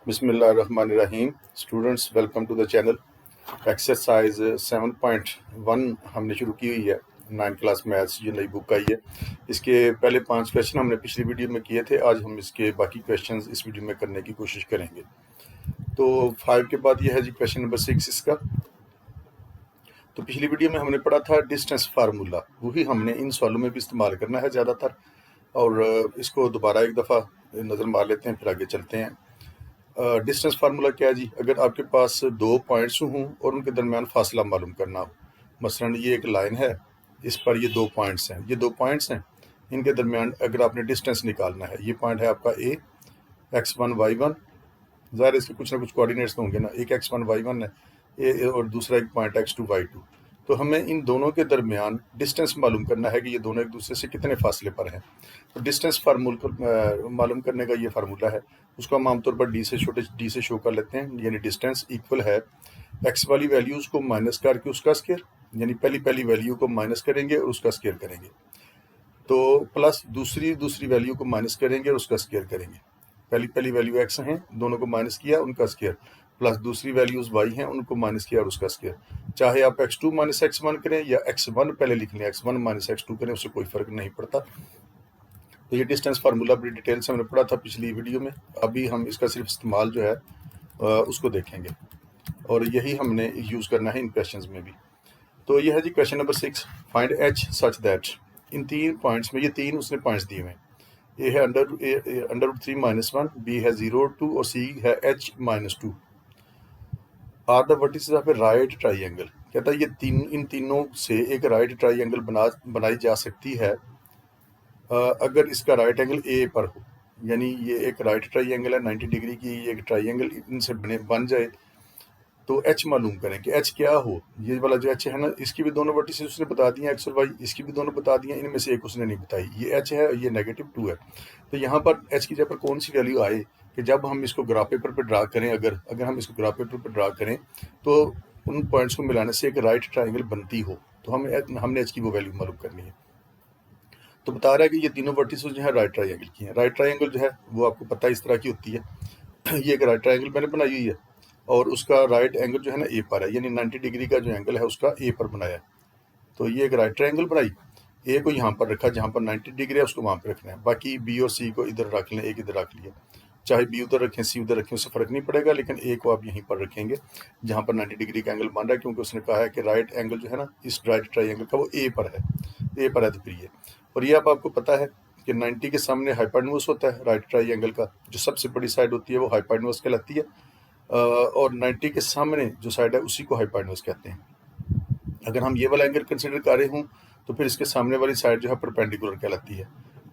बिस्मिल्लाहिर्रहमानिर्रहीम। Students, welcome to the channel. Exercise 7.1 हमने शुरू की हुई है। 9th क्लास मैथ्स जो नई बुक आई है, इसके पहले 5 क्वेश्चन हमने पिछली वीडियो में किए थे। आज हम इसके बाकी क्वेश्चंस इस वीडियो में करने की कोशिश करेंगे। तो 5 के बाद ये है जी क्वेश्चन नंबर 6 इसका। तो पिछली वीडियो में हमने पढ़ा था डिस्टेंस फार्मूला, वही हमने इन सवालों में भी इस्तेमाल करना है ज़्यादातर। और इसको दोबारा एक दफ़ा नज़र मार लेते हैं, फिर आगे चलते हैं। डिस्टेंस फार्मूला क्या है जी? अगर आपके पास 2 पॉइंट्स हों और उनके दरमियान फासला मालूम करना हो, मसलन ये एक लाइन है, इस पर ये 2 पॉइंट्स हैं, ये 2 पॉइंट्स हैं, इनके दरमियान अगर आपने डिस्टेंस निकालना है, ये पॉइंट है आपका ए, x1 y1, ज़ाहिर इसके कुछ ना कुछ कोऑर्डिनेट्स तो होंगे ना, एक x1 y1 है ए, और दूसरा एक पॉइंट x2 y2। तो हमें इन दोनों के दरमियान डिस्टेंस मालूम करना है कि ये दोनों एक दूसरे से कितने फासले पर हैं। तो डिस्टेंस फार्मूला मालूम करने का ये फार्मूला है, उसको हम आमतौर पर डी से छोटे डी से शो कर लेते हैं। यानी डिस्टेंस इक्वल है एक्स वाली वैल्यूज़ को माइनस करके उसका स्केयर, यानी पहली वैल्यू को माइनस करेंगे और उसका स्केयर करेंगे, तो प्लस दूसरी वैल्यू को माइनस करेंगे और उसका स्केयर करेंगे। पहली वैल्यू एक्स हैं, दोनों को माइनस किया, उनका स्केयर, प्लस दूसरी वैल्यूज़ वाई हैं, उनको माइनस किया और उसका स्केयर। चाहे आप x2 माइनस x1 करें या x1 पहले लिख लें, x1 माइनस x2 करें, उससे कोई फ़र्क नहीं पड़ता। तो ये डिस्टेंस फार्मूला बड़ी डिटेल से हमने पढ़ा था पिछली वीडियो में। अभी हम इसका सिर्फ इस्तेमाल जो है उसको देखेंगे, और यही हमने यूज़ करना है इन क्वेश्चंस में भी। तो ये है जी question number 6। Find h such that, in 3 points में, ये 3 उसने पॉइंट्स दिए हुए हैं। ए है अंडर रूट 3 माइनस 1, बी है 0 2 और सी है h minus 2। Are the vertices of a right triangle. कहता है ये इन तीनों से एक राइट ट्राइंगल बनाई जा सकती है अगर इसका राइट एंगल ए पर हो। यानी ये एक राइट ट्राइंगल है 90 डिग्री की, ये एक ट्राइंगल इनसे बन जाए, तो एच मालूम करें कि एच क्या हो। ये वाला जो एच है ना, इसकी भी दोनों वर्टिसेस उसने बता दी हैं, एक्स और वाई, इसकी भी दोनों बता दी हैं, इनमें से एक उसने नहीं बताई। ये एच है, ये -2 है। तो यहाँ पर एच की जगह पर कौन सी वैल्यू आए कि जब हम इसको ग्राफ पेपर पर ड्रा करें, अगर हम इसको ग्राफ पेपर पर ड्रा करें तो उन पॉइंट्स को मिलाने से एक राइट ट्राइंगल बनती हो, तो हमने एच की वो वैल्यू मालूम करनी है। तो बता रहा है कि ये तीनों वर्टिसेस जो है राइट ट्राइंगल की हैं। राइट ट्राइंगल जो है वो आपको पता है इस तरह की होती है। ये एक राइट ट्राइंगल मैंने बनाई हुई है और उसका राइट एंगल जो है ना ए पर है, यानी 90 डिग्री का जो एंगल है उसका ए पर बनाया। तो ये एक राइट ट्राइंगल बनाई, ए को यहाँ पर रखा, जहाँ पर 90 डिग्री है उसको वहाँ पर रखना है। बाकी बी और सी को इधर रख लें, एक इधर रख लिया, चाहे बी उधर रखें सी उधर रखें, उससे फ़र्क नहीं पड़ेगा, लेकिन ए को आप यहीं पर रखेंगे जहाँ पर 90 डिग्री का एंगल बन रहा है, क्योंकि उसने कहा है कि राइट एंगल जो है ना इस राइट ट्राइंगल का वो ए पर है, ए पर है, तो फिर ये। और ये अब आपको पता है कि 90 के सामने हाइपोटेन्यूज होता है राइट ट्राइंगल का, जो सबसे बड़ी साइड होती है वो हाइपोटेन्यूज कहलाती है, और 90 के सामने जो साइड है उसी को हाइपोटेन्यूज कहते हैं। अगर हम ये वाला एंगल कंसिडर कर रहे हों तो फिर इसके सामने वाली साइड जो है परपेंडिकुलर कहलाती है।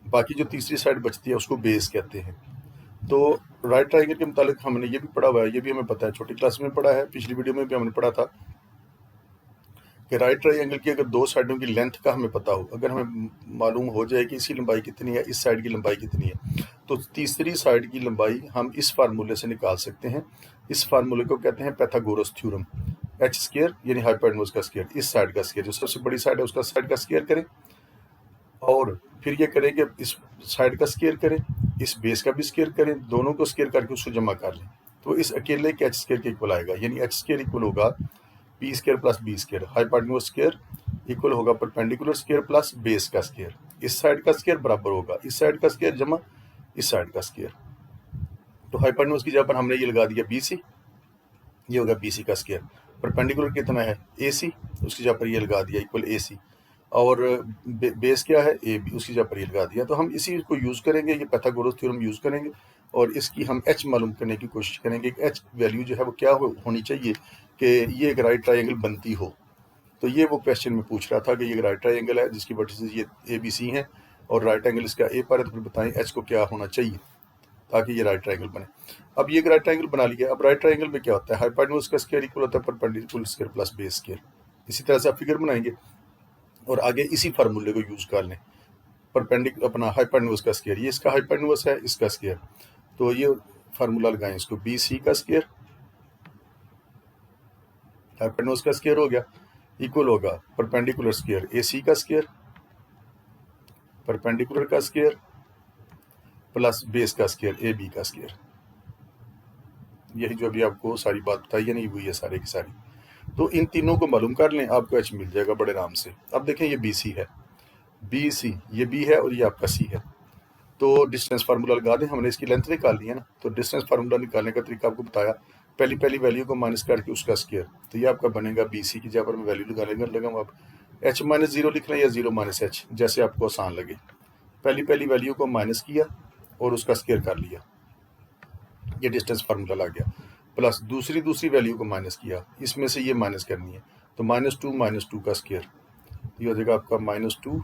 बाकी जो तीसरी साइड बचती है उसको बेस कहते हैं। तो राइट ट्राइंगल के मुतालिक हमने ये भी पढ़ा हुआ है, ये भी हमें पता है, छोटी क्लास में पढ़ा है, पिछली वीडियो में भी हमने पढ़ा था कि राइट ट्राइंगल की अगर 2 साइडों की लेंथ का हमें पता हो, अगर हमें मालूम हो जाए कि इसकी लंबाई कितनी है, इस साइड की लंबाई कितनी है, तो तीसरी साइड की लंबाई हम इस फार्मूले से निकाल सकते हैं। इस फार्मूले को कहते हैं पैथागोरस थ्योरम। एच स्क्वायर यानी हाइपोटेन्यूज का स्क्वायर, इस साइड का स्क्वायर, जो सबसे बड़ी साइड है उसका साइड का स्क्वायर करें, और फिर ये करें कि इस साइड का स्क्वायर करें, इस बेस का भी स्क्वायर करें, दोनों को स्क्वायर करके उसको जमा कर लें, तो इस अकेले के एच स्क्वायर के इक्वल आएगा। यानी एच स्क्वायर इक्वल होगा p square plus b square, hypotenuse square equal होगा परपेंडिकुलर स्क्वायर प्लस बेस का स्क्वायर। इस साइड का स्क्वायर बराबर होगा इस साइड का स्क्वायर जमा इस साइड का स्क्वायर। तो हाइपोटेन्यूज की जगह पर हमने ये लगा दिया BC, ये होगा BC का स्क्वायर। परपेंडिकुलर कितना है AC, उसकी जगह पर ये लगा दिया इक्वल AC, और बेस क्या है AB, उसकी जगह पर ये लगा दिया। तो हम इसी को यूज़ करेंगे, ये पैथागोरस थ्योरम यूज़ करेंगे, और इसकी हम H मालूम करने की कोशिश करेंगे कि H वैल्यू जो है वो क्या होनी चाहिए कि ये एक राइट ट्राइंगल बनती हो। तो ये वो क्वेश्चन में पूछ रहा था कि ये राइट ट्राइंगल है जिसकी वर्टिसेस ये ABC हैं और राइट एंगल इसका ए पर है, तो फिर बताएं H को क्या होना चाहिए ताकि ये राइट ट्राइंगल बने। अब ये राइट ट्राइंगल बना लिया। अब राइट ट्राइंगल में क्या होता है, हाइपोटेन्यूज का स्क्वायर इक्वल होता है perpendicular square plus base square. इसी तरह से आप फिगर बनाएंगे और आगे इसी फार्मूले को यूज कर लें। परपेंडिकुलर अपना हाइपोटेन्यूज का स्क्वायर, ये इसका हाइपोटेन्यूज है, इसका स्क्वायर, तो ये फार्मूला लगाएं इसको, BC का स्क्वायर हाइपोटेन्यूज का स्क्वायर हो गया इक्वल होगा परपेंडिकुलर स्क्वायर AC का स्क्वायर, परपेंडिकुलर का स्क्वायर प्लस बेस का स्क्वायर AB का स्क्वायर। यही जो अभी आपको सारी बात बताई है नहीं, हुई है सारे की सारी। तो इन तीनों को मालूम कर लें, आपको एच मिल जाएगा बड़े आराम से। अब देखें ये बी सी है, बी सी, ये बी है और ये आपका सी है। तो डिस्टेंस फार्मूला लगा दें, हमने इसकी लेंथ निकालनी है ना। तो डिस्टेंस फार्मूला निकालने का तरीका आपको बताया, पहली पहली वैल्यू को माइनस करके उसका स्क्वायर। तो ये आपका बनेगा बी सी की जगह पर मैं वैल्यू लगाऊंगा आप एच माइनस जीरो लिख लें या जीरो माइनस एच, जैसे आपको आसान लगे। पहली पहली वैल्यू को माइनस किया और उसका स्क्वायर कर लिया, ये डिस्टेंस फार्मूला लग गया। प्लस दूसरी वैल्यू को माइनस किया, इसमें से ये माइनस करनी है, तो माइनस टू का स्क्वायर, ये हो जाएगा आपका -2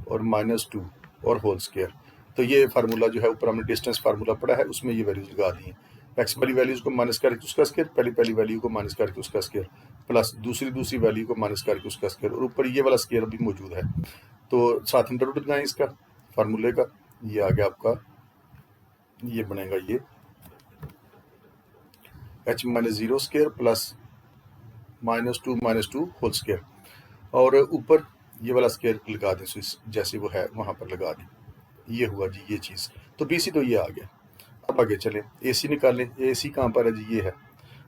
और -2 और होल स्क्वायर। तो ये फार्मूला जो है ऊपर हमने डिस्टेंस फार्मूला पढ़ा है, उसमें ये वैल्यूज लगा दी हैं। एक्स वाली वैल्यूज को माइनस करके उसका स्क्वायर, पहली वैल्यू को माइनस करके उसका स्क्वायर, प्लस दूसरी वैल्यू को माइनस करके उसका स्क्वायर, और ऊपर ये वाला स्क्वायर भी मौजूद है। तो साथ अंडर रूट लगाएं इसका फार्मूले का, ये आ गया आपका, ये बनेगा ये h minus zero square plus -2 whole square, और ऊपर ये वाला स्क्वायर लगा दें जैसे वो है वहाँ पर लगा दें। ये हुआ जी ये चीज़। तो बी सी तो ये आ गया। अब आगे चलें, ए सी निकालें। ए सी कहाँ पर है जी, ये है।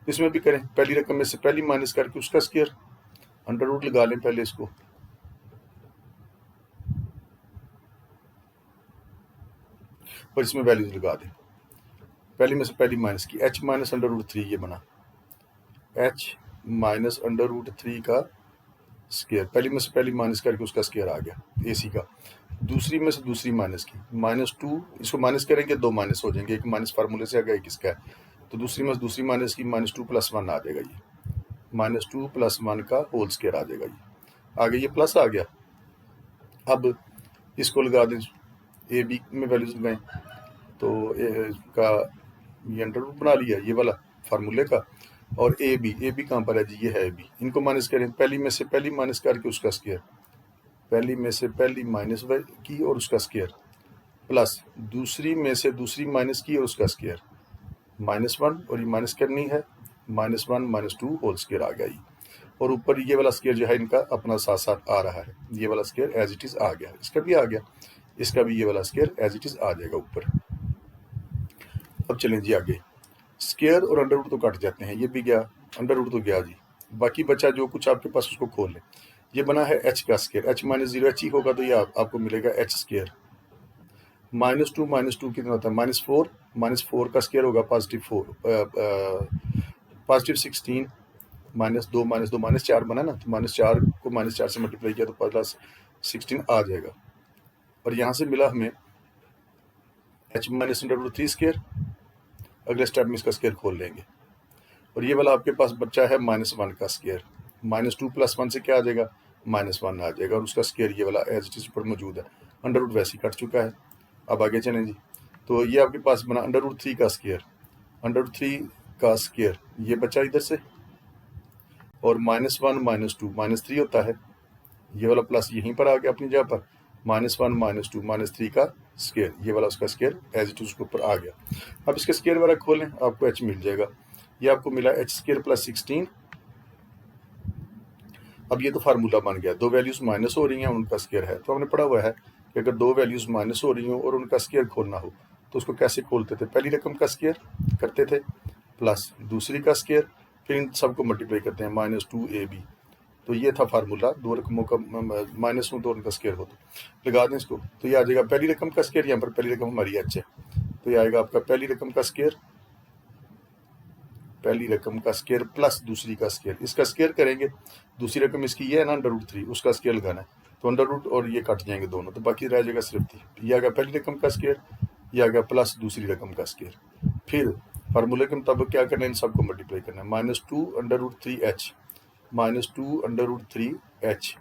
इसमें भी करें, पहली रकम में से पहली माइनस करके उसका स्क्वायर, अंडर रूट लगा लें पहले इसको, और इसमें वैल्यूज लगा दें। पहली में से पहली माइनस की, एच माइनस अंडर रूट 3 ये बना, एच माइनस अंडर रूट 3 का स्क्वायर, पहली में से पहली माइनस करके उसका स्क्वायर आ गया ए सी का। दूसरी में से दूसरी माइनस की, -2, इसको माइनस करेंगे 2 माइनस हो जाएंगे, एक माइनस फार्मूले से आ गया, एक इसका है। तो दूसरी में से दूसरी माइनस की, -2 + 1 आ जाएगा ये, -2 + 1 का होल स्क्वायर आ जाएगा ये। आगे ये प्लस आ गया। अब इसको लगा दें, ए बी में वैल्यूज लगाएं, तो ए का ये अंडर रूट बना लिया ये वाला फार्मूले का, और ए बी कहाँ पर है जी, ये है ए बी। इनको माइनस करें, पहली में से पहली माइनस करके उसका स्क्वायर, पहली में से पहली माइनस की और उसका स्क्वायर, प्लस दूसरी में से दूसरी माइनस की और उसका स्क्वायर, -1, और ये माइनस करनी है, -1 -2 होल स्क्वायर आ गया ये। और ऊपर ये वाला स्क्वायर जो है इनका अपना साथ साथ आ रहा है, ये वाला स्क्वायर एज इट इज़ आ गया, इसका भी आ गया, इसका भी ये वाला स्क्वायर एज इट इज़ आ जाएगा ऊपर। अब चलें जी आगे, स्क्वायर और अंडर रूट तो कट जाते हैं, ये भी गया, अंडर रूट तो गया जी, बाकी बचा जो कुछ आपके पास उसको खोल लें। ये बना है एच का square, H minus zero H ही होगा, तो ये आपको मिलेगा एच स्क्वायर। -2 कितना होता है, -4 का स्क्वायर होगा +16, -2 बना ना, तो -4 को -4 से मल्टीप्लाई किया तो +16 आ जाएगा। और यहाँ से मिला हमें h minus under root 3 square, अगले स्टेप में इसका स्क्वायर खोल लेंगे, और ये वाला आपके पास बच्चा है -1 का स्क्वायर, -2 + 1 से क्या आ जाएगा, -1 आ जाएगा, और उसका स्क्वायर ये वाला एज इट इज पर मौजूद है, अंडर रूट वैसे ही कट चुका है। अब आगे चलें जी, तो ये आपके पास बना अंडर रूट 3 का स्क्वायर, अंडर रूट 3 का स्क्वायर ये बचा इधर से, और -1 -2 -3 होता है, ये वाला प्लस यहीं पर आ गया अपनी जगह पर, -1 -2 -3 का स्क्वायर, ये वाला उसका स्क्वायर एज इट इज उसके ऊपर आ गया। अब इसके स्क्वायर वाला खोलें, आपको एच मिल जाएगा, ये आपको मिला एच स्क्वायर + 16। अब ये तो फार्मूला बन गया, दो वैल्यूज माइनस हो रही हैं, उनका स्क्वायर है। तो हमने पढ़ा हुआ है कि अगर दो वैल्यूज माइनस हो रही हो और उनका स्क्वायर खोलना हो तो उसको कैसे खोलते थे, पहली रकम का स्क्वायर करते थे प्लस दूसरी का स्क्वायर, फिर इन सबको मल्टीप्लाई करते हैं, -2ab। तो ये था फार्मूला, दो रकमों का माइनस हो तो उनका स्क्वायर हो, तो लगा दें इसको, तो ये आ जाएगा पहली रकम का स्क्वायर, यहाँ पर पहली रकम हमारी एच है, तो ये आएगा आपका पहली रकम का स्क्वायर, पहली रकम का स्क्वायर प्लस दूसरी का स्क्वायर, इसका स्क्वायर करेंगे, दूसरी रकम इसकी ये है ना अंडर रूट 3, उसका स्क्वायर लगाना है, तो अंडर रूट और ये कट जाएंगे दोनों, तो बाकी रह जाएगा सिर्फ 3। ये आ गया पहली रकम का स्क्वायर, ये आ गया प्लस दूसरी रकम का स्क्वायर। फिर फार्मूले के मुताबिक क्या करना है, इन सबको मल्टीप्लाई करना है, -2 under root 3h, -2 under root 3h,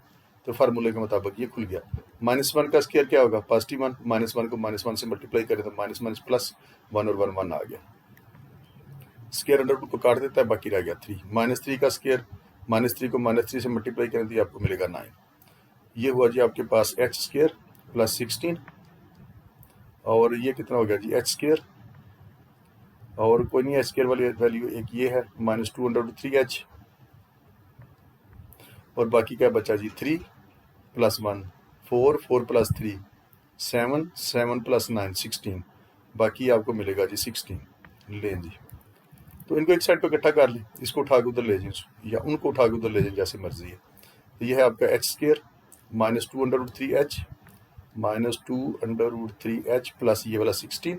तो फार्मूले के मुताबिक ये खुल गया। -1 का स्क्वायर क्या होगा, +1, -1 को -1 से मल्टीप्लाई करें तो -1 और 1 1 आ गया, स्क्वायर अंडर रूट को काट देता है, बाकी रह गया 3। -3 का स्क्वायर, -3 को -3 से मल्टीप्लाई करें तो आपको मिलेगा 9। ये हुआ जी आपके पास एच स्क्वायर + 16, और ये कितना हो गया जी एच स्क्वायर, और कोई नहीं, एच स्क्वायर वाली वैल्यू एक ये है -2 अंडर रूट 3h, और बाकी क्या बचा जी 3 + 1 4, 4 + 3 7, 7 + 9 16, बाकी आपको मिलेगा जी 16। लें जी, तो इनको एक साइड पर इकट्ठा कर लें, इसको उठा के उधर ले जाएं या उनको उठा के उधर ले जाएं, जैसे मर्जी है। तो ये है आपका H square minus 2√3h minus 2√3h plus ये वाला 16,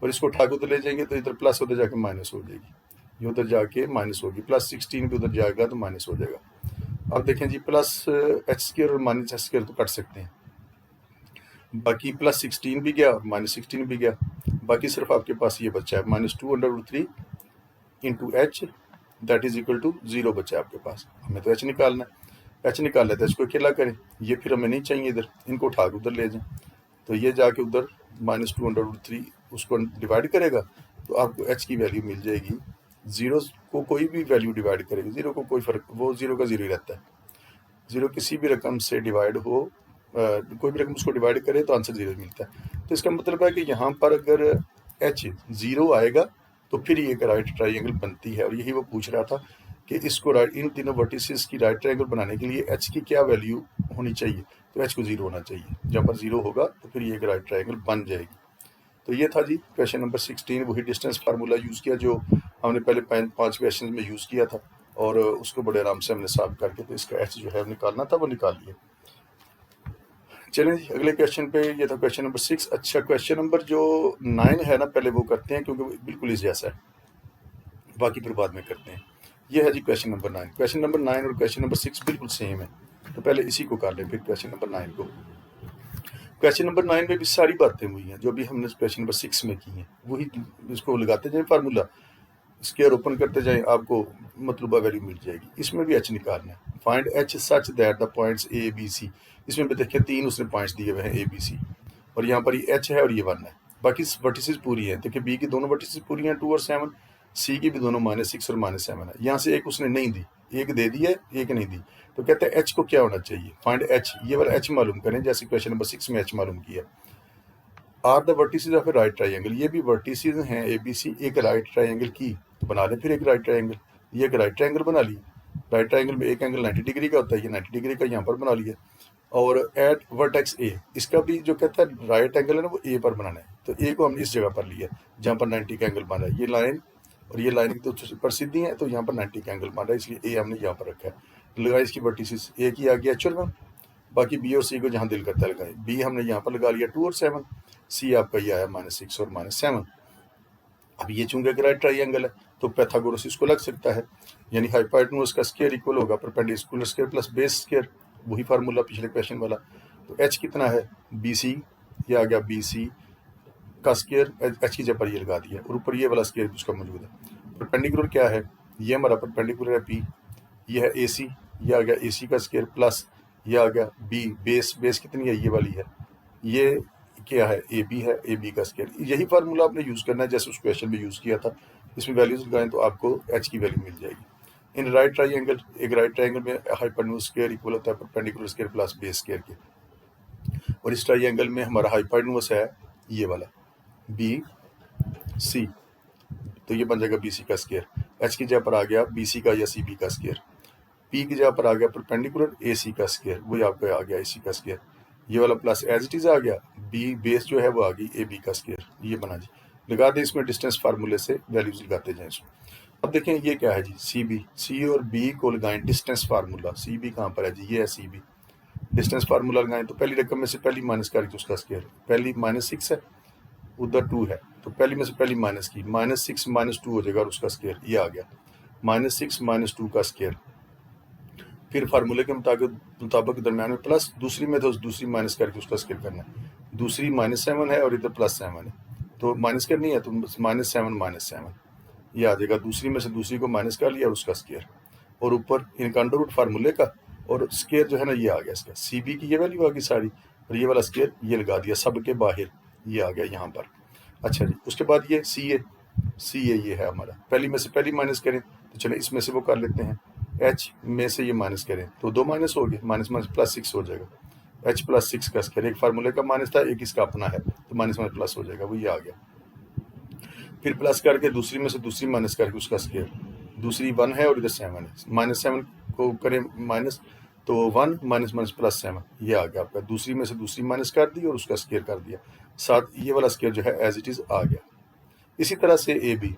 और इसको उठा के उधर ले जाएंगे तो इधर प्लस उधर जाके माइनस हो जाएगी, ये उधर जाके माइनस होगी, प्लस 16 भी उधर जाएगा तो माइनस हो जाएगा। अब देखें जी, प्लस एच स्क्र और माइनस एच स्क्र तो कट सकते हैं, बाकी प्लस 16 भी गया और माइनस 16 भी गया, बाकी सिर्फ आपके पास ये बच्चा है minus 2√3 into h that is equal to 0 बचा है आपके पास। हमें तो एच निकालना है, एच निकाल लेते हैं, इसको अकेला करें, ये फिर हमें नहीं चाहिए इधर, इनको उठा के उधर ले जाएं, तो ये जाके उधर माइनस 2√3 उसको डिवाइड करेगा तो आपको एच की वैल्यू मिल जाएगी। 0 को कोई भी वैल्यू डिवाइड करेगी, 0 को कोई फर्क, वो 0 का 0 ही रहता है। 0 किसी भी रकम से डिवाइड हो, कोई भी रकम उसको डिवाइड करे तो आंसर 0 मिलता है। तो इसका मतलब है कि यहाँ पर अगर एच 0 आएगा तो फिर ये एक राइट ट्राइंगल बनती है, और यही वो पूछ रहा था कि इसको राइट, इन तीनों वर्टिसेस की राइट ट्राइंगल बनाने के लिए एच की क्या वैल्यू होनी चाहिए, तो एच को 0 होना चाहिए। जब पर 0 होगा तो फिर ये एक राइट ट्राइंगल बन जाएगी। तो ये था जी क्वेश्चन नंबर 16, वही डिस्टेंस फार्मूला यूज़ किया जो हमने पहले 5 क्वेश्चन में यूज़ किया था, और उसको बड़े आराम से हमने सॉल्व करके तो इसका एच जो है निकालना था वो निकाल लिया। चलें जी अगले क्वेश्चन पे, ये था क्वेश्चन नंबर 6। अच्छा, क्वेश्चन नंबर जो 9 है ना, पहले वो करते हैं क्योंकि बिल्कुल इस जैसा है, बाकी फिर बाद में करते हैं। ये है जी क्वेश्चन नंबर 9। क्वेश्चन नंबर 9 और क्वेश्चन नंबर 6 बिल्कुल सेम है, तो पहले इसी को कर लें, फिर क्वेश्चन नंबर 9 को। क्वेश्चन नंबर 9 में भी सारी बातें हुई हैं जो भी हमने क्वेश्चन नंबर 6 में की हैं, वही इसको लगाते जाए फार्मूला, स्क्वायर ओपन करते जाएं, आपको मतलूबा वैल्यू मिल जाएगी। इसमें भी एच निकालना है, find h such that the points A B C. इसमें भी देखिए 3 उसने पॉइंट्स दिए हुए हैं ए बी सी, और यहाँ पर ये एच है और ये 1 है, बाकी वर्टिसेस पूरी हैं। देखिए बी की दोनों वर्टिसेस पूरी हैं 2 और 7, सी की भी दोनों -6 और -7 है। यहाँ से एक उसने नहीं दी, एक दे दी है, एक नहीं दी, तो कहते हैं एच को क्या होना चाहिए, फाइंड एच। ये वाला एच मालूम करें जैसे क्वेश्चन नंबर 6 में एच मालूम किया। Are the vertices of a right triangle, ये भी वर्टिसेस हैं ए बी सी एक राइट ट्राइंगल की, तो बना लें फिर एक राइट ट्राइंगल। ये एक राइट ट्राइंगल बना ली, राइट ट्राइंगल में एक एंगल 90 डिग्री का होता है, ये 90 डिग्री का यहाँ पर बना लिया। और एट वर्टेक्स ए, इसका भी जो कहता है राइट एंगल है ना वो ए पर बनाना है, तो ए को हमने इस जगह पर लिया जहाँ पर 90 का एंगल बना है। ये लाइन और ये लाइन की तो प्रसिद्धि है, तो यहाँ पर 90 का एंगल बना है, इसलिए ए हमने यहाँ पर रखा है। लगाई इसकी वर्टिसेस, ए की आ गया H1, बाकी बी और सी को जहाँ दिल करता है लगाए। बी हमने यहाँ पर लगा लिया 2 और 7, सी आपका ये आया -6 और -7। अब ये चूंकि एक राइट ट्राइंगल है तो पैथागोरस इसको लग सकता है, यानी हाइपोटेन्यूज का स्क्वायर इक्वल होगा perpendicular square plus base square, वही फार्मूला पिछले क्वेश्चन वाला। तो एच कितना है, बी सी, ये आ गया बी सी का स्क्वायर, एच की जगह पर ये लगा दिया, और ऊपर ये वाला स्क्वायर उसका मौजूद है। परपेंडिकुलर क्या है, ये हमारा परपेंडिकुलर है पी, ये है ए सी, ये आ गया ए सी का स्क्वायर प्लस ये आ गया बी, बेस, बेस कितनी है, ये वाली है, ये क्या है, ए बी है, ए बी का स्क्वायर। यही फार्मूला आपने यूज़ करना है जैसे उस क्वेश्चन में यूज़ किया था, इसमें वैल्यूज लगाएं तो आपको एच की वैल्यू मिल जाएगी। इन राइट ट्राइंगल, एक राइट ट्राइंगल में हाइपोटेन्यूज स्क्वायर इक्वल होता है perpendicular square plus base square के, और इस ट्राइंगल में हमारा हाइपोटेन्यूज है ये वाला बी सी, तो ये बन जाएगा बी सी का स्क्वायर। एच की जगह पर आ गया बी सी का या सी बी का स्क्वायर, पी की जगह पर आ गया परपेंडिकुलर ए सी का स्क्वायर, वही आपका आ गया ए सी का स्क्वायर, ये वाला प्लस एज इट इज आ गया, बी बेस जो है वो आ गई ए बी का स्क्वायर, ये बना जी। लगा दें इसमें डिस्टेंस फार्मूले से वैल्यूज लगाते जाएं इसमें। अब देखें ये क्या है जी, सी बी, सी और बी को लगाएं डिस्टेंस फार्मूला। सी बी कहाँ पर है जी, ये है सी बी। डिस्टेंस फार्मूला लगाएं तो पहली रकम में से पहली माइनस करके उसका स्क्वायर, पहली -6 है, उधर 2 है, तो पहली में से पहली माइनस की, -6 -2 हो जाएगा और उसका स्क्वायर, ये आ गया -6 -2 का स्क्वायर। फिर फार्मूले के मुताबिक दरम्यान में प्लस, दूसरी में तो दूसरी माइनस करके उसका स्क्वायर करना है, दूसरी -7 है और इधर +7 है, तो माइनस करनी है तो -7 -7 ये आ जाएगा, दूसरी में से दूसरी को माइनस कर लिया और उसका स्क्वायर, और ऊपर इनका अंडर रूट फार्मूले का, और स्क्वायर जो है ना ये आ गया इसका, सी बी की ये वैल्यू आ गई सारी, और ये वाला स्क्वायर ये लगा दिया सब के बाहर, ये आ गया यहाँ पर। अच्छा जी, उसके बाद ये सी ए ये है हमारा, पहली में से पहली माइनस करें तो चले इसमें से वो कर लेते हैं, एच में से ये माइनस करें तो 2 माइनस हो गए, माइनस +6 हो जाएगा, एच +6 का स्क्वायर, एक फार्मूले का माइनस था एक इसका अपना है, तो माइनस प्लस हो जाएगा, वो ये आ गया। फिर प्लस करके दूसरी में से दूसरी माइनस करके उसका स्क्वायर, दूसरी 1 है और इधर 7 है, -7 को करें माइनस तो 1 -+7 ये आ गया आपका, दूसरी में से दूसरी माइनस कर दी और उसका स्क्वायर कर दिया, साथ ये वाला स्क्वायर जो है एज इट इज आ गया। इसी तरह से ए बी,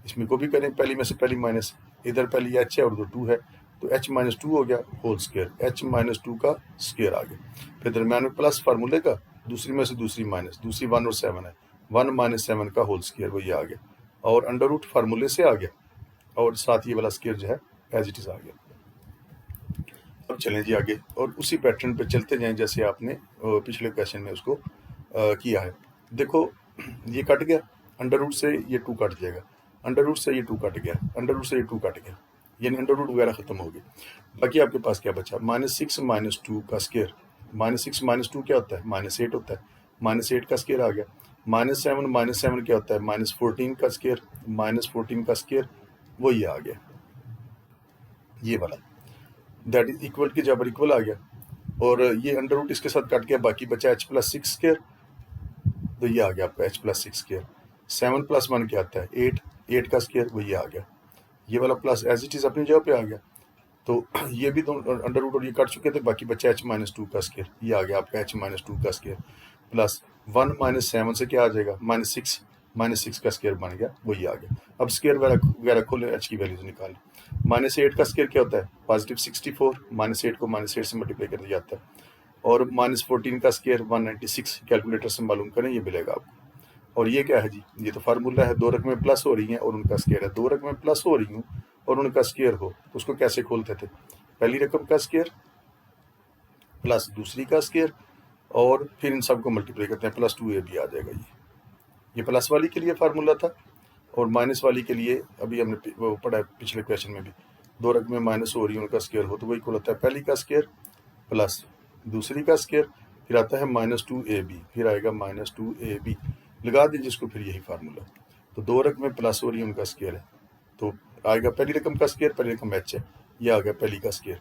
इसमें को भी करें, पहली में से पहली माइनस, इधर पहली h है और उधर 2 है, तो h माइनस 2 हो गया होल स्क्वायर, h माइनस 2 का स्क्वायर आ गया। फिर दरम्यान में प्लस फार्मूले का, दूसरी में से दूसरी माइनस, दूसरी 1 और 7 है, 1 माइनस 7 का होल स्क्वायर वही आ गया, और अंडर रूट फार्मूले से आ गया, और साथ ये वाला स्क्वायर जो है एज इट इज आ गया। अब चलें जी आगे, और उसी पैटर्न पे चलते जाएं जैसे आपने पिछले क्वेश्चन में उसको किया है। देखो ये कट गया, अंडर रूट से ये 2 कट जाएगा, अंडर रूट से ये 2 कट गया, अंडर रूट से ये 2 कट गया, यानी अंडर रूट वगैरह खत्म हो गई। बाकी आपके पास क्या बचा, -6 माइनस 2 का स्क्वायर, -6 माइनस 2 क्या होता है, -8 होता है, -8 का स्क्वायर आ गया। -7 माइनस 7 क्या होता है, -14 का स्क्वायर, -14 का स्क्वायर वही आ गया, ये वाला, दैट इज इक्वल के जबर इक्वल आ गया, और ये अंडर रूट इसके साथ कट गया, बाकी बचा h प्लस 6 स्क्वायर, तो ये आ गया आपका h प्लस 6 स्क्वायर। 7 प्लस 1 क्या आता है, 8 का स्क्वायर वही आ गया, ये वाला प्लस एज इट इज अपनी जगह पे आ गया। तो ये भी दोनों अंडर रूट और ये कट चुके थे, बाकी बचा h माइनस 2 का स्क्वायर, ये आ गया आपका h माइनस 2 का स्क्वायर, प्लस 1 माइनस 7 से क्या आ जाएगा, -6 का स्क्वायर बन गया, वही आ गया। अब स्क्वायर वगैरह खोले, h की वैल्यूज निकालें। -8 का स्क्वायर क्या होता है, पॉजिटिव 64, -8 को -8 से मल्टीप्लाई कर दिया जाता है, और -14 का स्क्वायर 196, कैलकुलेटर से मालूम करें, ये मिलेगा आपको। और ये क्या है जी, ये तो फार्मूला है, दो रकमें प्लस हो रही हैं और उनका स्क्वायर है, दो रकमें प्लस हो रही हूँ और उनका स्क्वायर हो, तो उसको कैसे खोलते थे, पहली रकम का स्क्वायर प्लस दूसरी का स्क्वायर, और फिर इन सबको मल्टीप्लाई करते हैं, प्लस 2ab आ जाएगा। ये प्लस वाली के लिए फार्मूला था, और माइनस वाली के लिए अभी हमने वो पढ़ा है पिछले क्वेश्चन में भी, दो रकमें माइनस हो रही है उनका स्क्वायर हो, तो वही इक्वल होता है पहली का स्क्वायर प्लस दूसरी का स्क्वायर, फिर आता है -2ab, फिर आएगा -2ab, लगा दीजिए इसको, फिर यही फार्मूला। तो दो रकमें प्लस हो रही है उनका स्क्वायर है, तो आएगा पहली रकम का स्क्वायर, पहली रकम h है, ये आ गया पहली का स्क्वायर,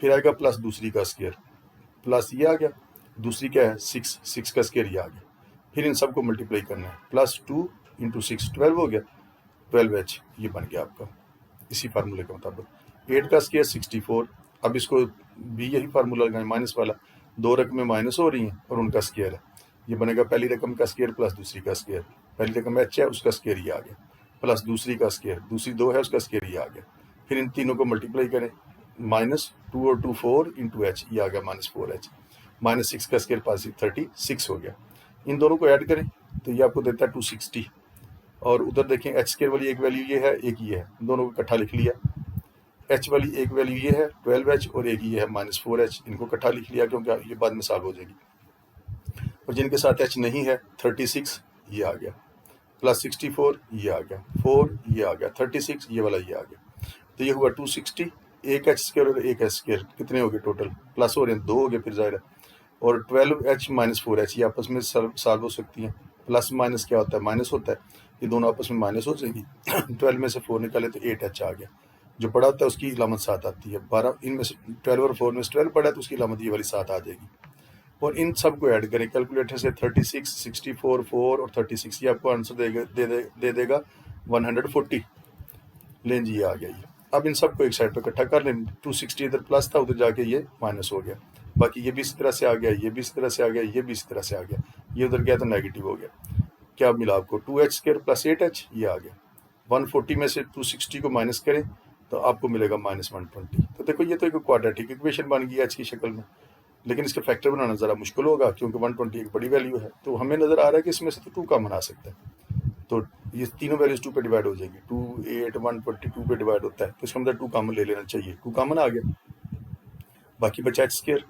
फिर आएगा प्लस दूसरी का स्क्वायर, प्लस ये आ गया, दूसरी क्या है 6 का स्क्वायर ये आ गया, फिर इन सबको मल्टीप्लाई करना है, +2 × 6 12 हो गया, 12h ये बन गया आपका, इसी फार्मूले के मुताबिक। 8 का स्क्वायर 64, अब इसको भी यही फार्मूला लगाएं, माइनस वाला, दो रकमें माइनस हो रही हैं और उनका स्क्वायर है, ये बनेगा पहली रकम का स्क्वायर प्लस दूसरी का स्क्वायर, पहली रकम h है उसका स्क्वायर ये आ गया, प्लस दूसरी का स्क्वायर, दूसरी 2 है उसका स्क्वायर ये आ गया, फिर इन तीनों को मल्टीप्लाई करें, -2 और 2 4 × h ये आ गया -4h, -6 का स्क्वायर पास 36 हो गया। इन दोनों को ऐड करें तो ये आपको देता है 260, और उधर देखें h स्क्वायर वाली एक वैल्यू ये है, एक ये है, दोनों को इकट्ठा लिख लिया, h वाली एक वैल्यू ये है 12h और एक ये है -4h, इनको इकट्ठा लिख लिया क्योंकि ये बाद में सॉल्व हो जाएगी। और जिनके साथ h नहीं है 36 ये आ गया, प्लस 64 ये आ गया, 4 ये आ गया, 36 ये वाला ये आ गया, तो ये हुआ 260, एक h स्क्वायर और एक h स्क्वायर कितने हो गए टोटल, प्लस हो रहे हैं 2 हो गए फिर ज़ाहिर है, और 12h -4h ये आपस में सॉल्व हो सकती हैं, प्लस माइनस क्या होता है, माइनस होता है, ये दोनों आपस में माइनस हो जाएगी। 12 में से 4 निकाले तो 8h आ गया, जो बड़ा होता है उसकी इलामत 7 आती है, 12 इनमें से 12 और 4 में से 12 बड़ा है तो उसकी इलामत ये वाली 7 आ जाएगी। और इन सब को ऐड करें कैलकुलेटर से, 36, 64, 4 और 36, ये आपको आंसर दे देगा 140। लें जी ये आ गया ये। अब इन सबको एक साइड पर इकट्ठा कर लें, 260 इधर प्लस था, उधर जाके ये माइनस हो गया, बाकी ये भी इस तरह से आ गया, ये भी इस तरह से आ गया, ये भी इस तरह से आ गया, ये उधर गया तो नेगेटिव हो गया। क्या मिला आपको, 2h² + 8h ये आ गया। 140 में से 260 को माइनस करें तो आपको मिलेगा -120। तो देखो ये तो एक क्वाड्रेटिक इक्वेशन बन गई h की शक्ल में, लेकिन इसका फैक्टर बनाना ज़रा मुश्किल होगा क्योंकि 120 एक बड़ी वैल्यू है। तो हमें नज़र आ रहा है कि इसमें से तो 2 कॉमन आ सकता है, तो ये तीनों वैल्यूज 2 पे डिवाइड हो जाएगी, 2, 8, 120 2 पे डिवाइड होता है, तो इसका मतलब 2 कॉमन ले लेना चाहिए, 2 कॉमन आ गया, बाकी बचा h²।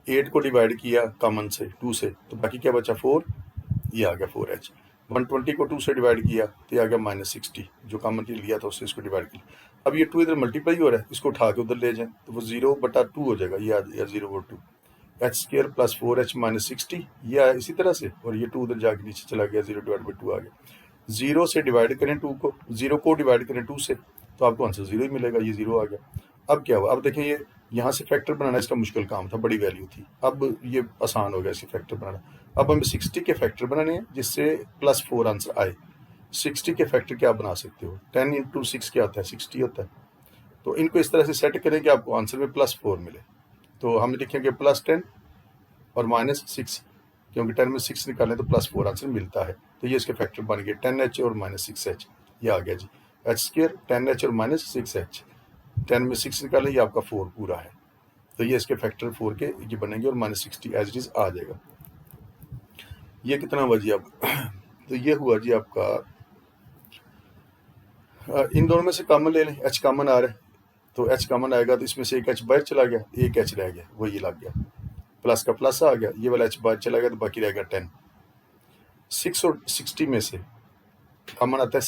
8 को डिवाइड किया कॉमन से 2 से, तो बाकी क्या बचा 4, ये आ गया 4h। 120 को 2 से डिवाइड किया तो ये आ गया -60, जो कॉमन के लिया था उससे इसको डिवाइड किया। अब ये 2 इधर मल्टीप्लाई हो रहा है, इसको उठा के उधर ले जाएं तो वो 0/2 हो जाएगा, ये आ जाएगा 0/2, h² + 4h -60 ये आया इसी तरह से, और ये 2 उधर जाके नीचे चला गया, 0/2 आ गया। 0 से डिवाइड करें 2 को, 0 को डिवाइड करें 2 से तो आपको आंसर 0 ही मिलेगा, ये 0 आ गया। अब क्या हुआ, अब देखें ये यहाँ से फैक्टर बनाना इसका मुश्किल काम था, बड़ी वैल्यू थी, अब ये आसान हो गया इसे फैक्टर बनाना। अब हमें 60 के फैक्टर बनाने हैं जिससे +4 आंसर आए। 60 के फैक्टर क्या बना सकते हो, 10 × 6 क्या होता है, 60 होता है। तो इनको इस तरह से सेट करें कि आपको आंसर में +4 मिले। तो हम लिखेंगे +10 और -6, क्योंकि 10 में 6 निकालें तो +4 आंसर मिलता है, तो ये इसके फैक्टर बन गए 10h और -6h, ये आ गया जी। एच स्क्र 10h और माइनस 6h, 10 में 6 निकालें, ये आपका 4 पूरा है, तो ये इसके फैक्टर 4 के ये बनेंगे और -60 एज इट इज आ जाएगा। ये कितना हुआ जी अब तो ये हुआ जी आपका, इन दोनों में से कॉमन ले लें, h कॉमन आ रहा है, तो h कॉमन आएगा तो इसमें से एक h बाहर चला गया, एक h रह गया, वो ये लग गया, प्लस का प्लस आ गया, ये वाला h बाहर चला गया तो बाकी रहेगा 10। 6 और 60 में से कॉमन आता है